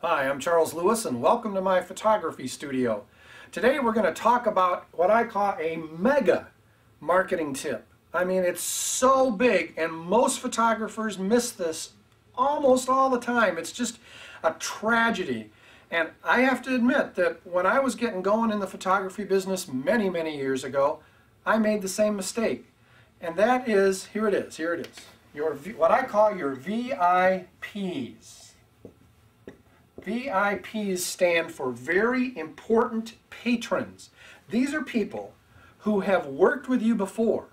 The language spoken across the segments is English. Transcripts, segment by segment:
Hi, I'm Charles Lewis and welcome to my photography studio. Today we're going to talk about what I call a mega marketing tip. I mean, it's so big and most photographers miss this almost all the time. It's just a tragedy. And I have to admit that when I was getting going in the photography business many years ago, I made the same mistake. And that is, here it is, what I call your VIPs. VIPs stand for Very Important Patrons. These are people who have worked with you before,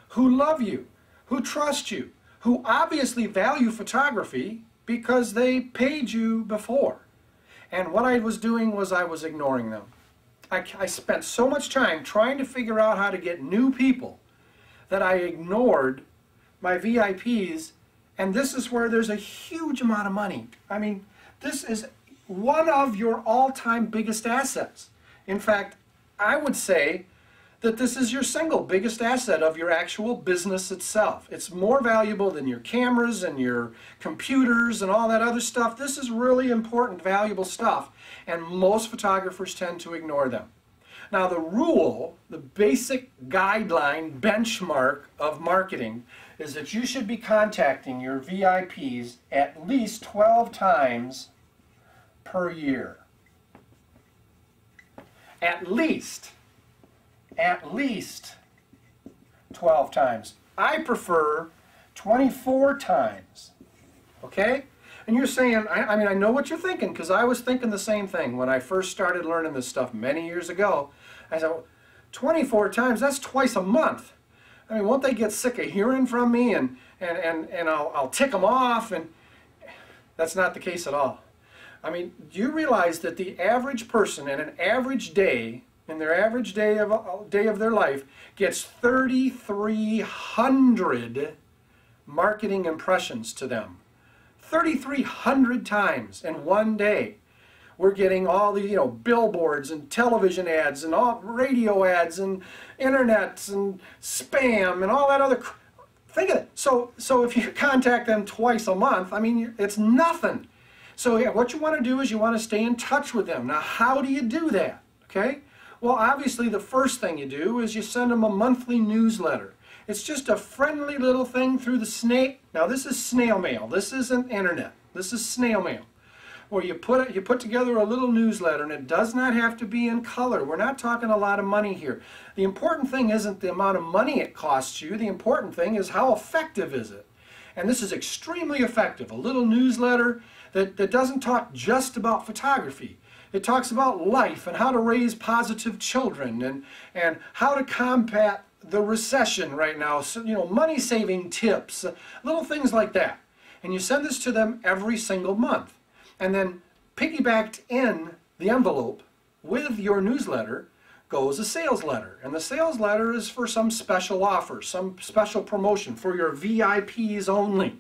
who love you, who trust you, who obviously value photography because they paid you before. And what I was doing was I was ignoring them. I spent so much time trying to figure out how to get new people that I ignored my VIPs, and this is where there's a huge amount of money. I mean, this is one of your all-time biggest assets. In fact, I would say that this is your single biggest asset of your actual business itself. It's more valuable than your cameras and your computers and all that other stuff. This is really important, valuable stuff, and most photographers tend to ignore them. Now the rule, the basic guideline, benchmark of marketing is that you should be contacting your VIPs at least 12 times per year. At least 12 times. I prefer 24 times. Okay? And you're saying, I mean, I know what you're thinking, because I was thinking the same thing when I first started learning this stuff many years ago. I said, 24 times, that's twice a month. I mean, won't they get sick of hearing from me and I'll tick them off? And that's not the case at all. I mean, do you realize that the average person in an average day, in their average day of their life, gets 3,300 marketing impressions to them? 3,300 times in one day. We're getting all the, billboards and television ads and all radio ads and internet and spam and all that other. Think of it. So if you contact them twice a month, I mean, it's nothing. So yeah, what you want to do is you want to stay in touch with them. Now, how do you do that? Okay? Well, obviously, the first thing you do is you send them a monthly newsletter. It's just a friendly little thing through the snail. Now, this is snail mail. This isn't internet. This is snail mail. Where you put together a little newsletter, and it does not have to be in color. We're not talking a lot of money here. The important thing isn't the amount of money it costs you. The important thing is how effective is it. And this is extremely effective. A little newsletter that doesn't talk just about photography. It talks about life and how to raise positive children and how to combat the recession right now. So, money-saving tips, little things like that. And you send this to them every single month. And then piggybacked in the envelope with your newsletter goes a sales letter. And the sales letter is for some special offer, some special promotion for your VIPs only.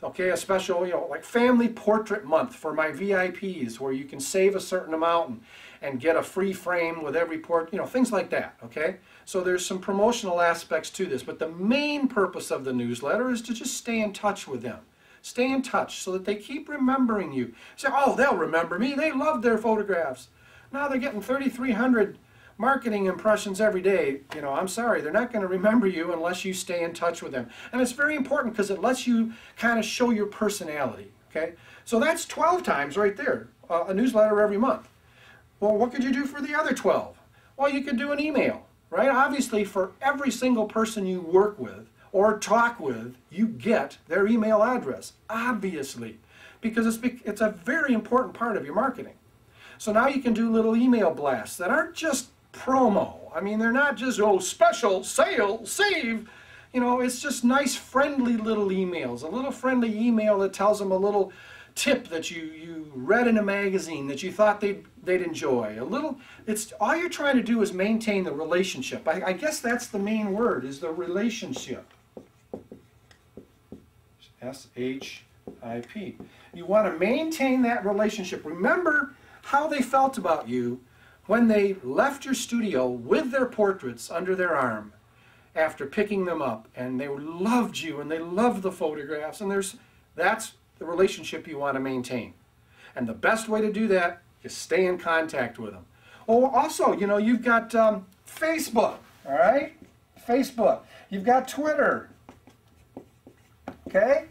Okay, a special, like family portrait month for my VIPs where you can save a certain amount and get a free frame with every things like that, okay? So there's some promotional aspects to this, but the main purpose of the newsletter is to just stay in touch with them. Stay in touch so that they keep remembering you. Say, oh, they'll remember me. They love their photographs. Now they're getting 3,300 marketing impressions every day. I'm sorry, they're not going to remember you unless you stay in touch with them. And it's very important because it lets you kind of show your personality. Okay, so that's 12 times right there, a newsletter every month. Well, what could you do for the other 12? Well, you could do an email, right? Obviously, for every single person you work with or talk with, you get their email address, obviously, because it's a very important part of your marketing. So now you can do little email blasts that aren't just promo. I mean, they're not just, special, sale, save. It's just nice, friendly little emails. A little friendly email that tells them a little tip that you read in a magazine that you thought they'd enjoy. It's all you're trying to do is maintain the relationship. I guess that's the main word, is the relationship. S-H-I-P. You want to maintain that relationship. Remember how they felt about you when they left your studio with their portraits under their arm after picking them up, and they loved you and they loved the photographs, and that's the relationship you want to maintain. And the best way to do that is stay in contact with them. Oh, also, you know, you've got Facebook, all right? Facebook. You've got Twitter, okay?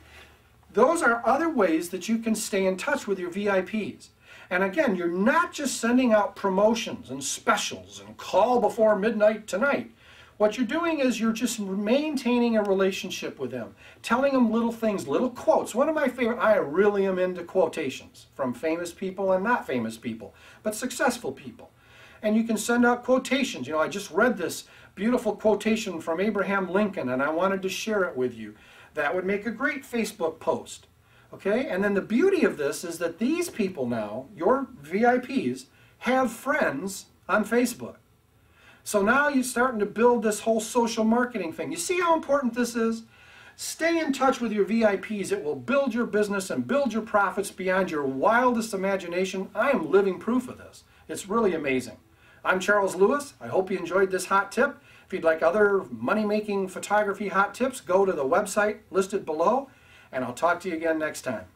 Those are other ways that you can stay in touch with your VIPs. And again, you're not just sending out promotions and specials and call before midnight tonight. What you're doing is you're just maintaining a relationship with them, telling them little things, little quotes. One of my favorite, I really am into quotations from famous people and not famous people, but successful people. And you can send out quotations. You know, I just read this beautiful quotation from Abraham Lincoln, and I wanted to share it with you. That would make a great Facebook post. Okay? And then the beauty of this is that these people now, your VIPs, have friends on Facebook. So now you're starting to build this whole social marketing thing. You see how important this is? Stay in touch with your VIPs. It will build your business and build your profits beyond your wildest imagination. I am living proof of this. It's really amazing. I'm Charles Lewis. I hope you enjoyed this hot tip. If you'd like other money-making photography hot tips, go to the website listed below, and I'll talk to you again next time.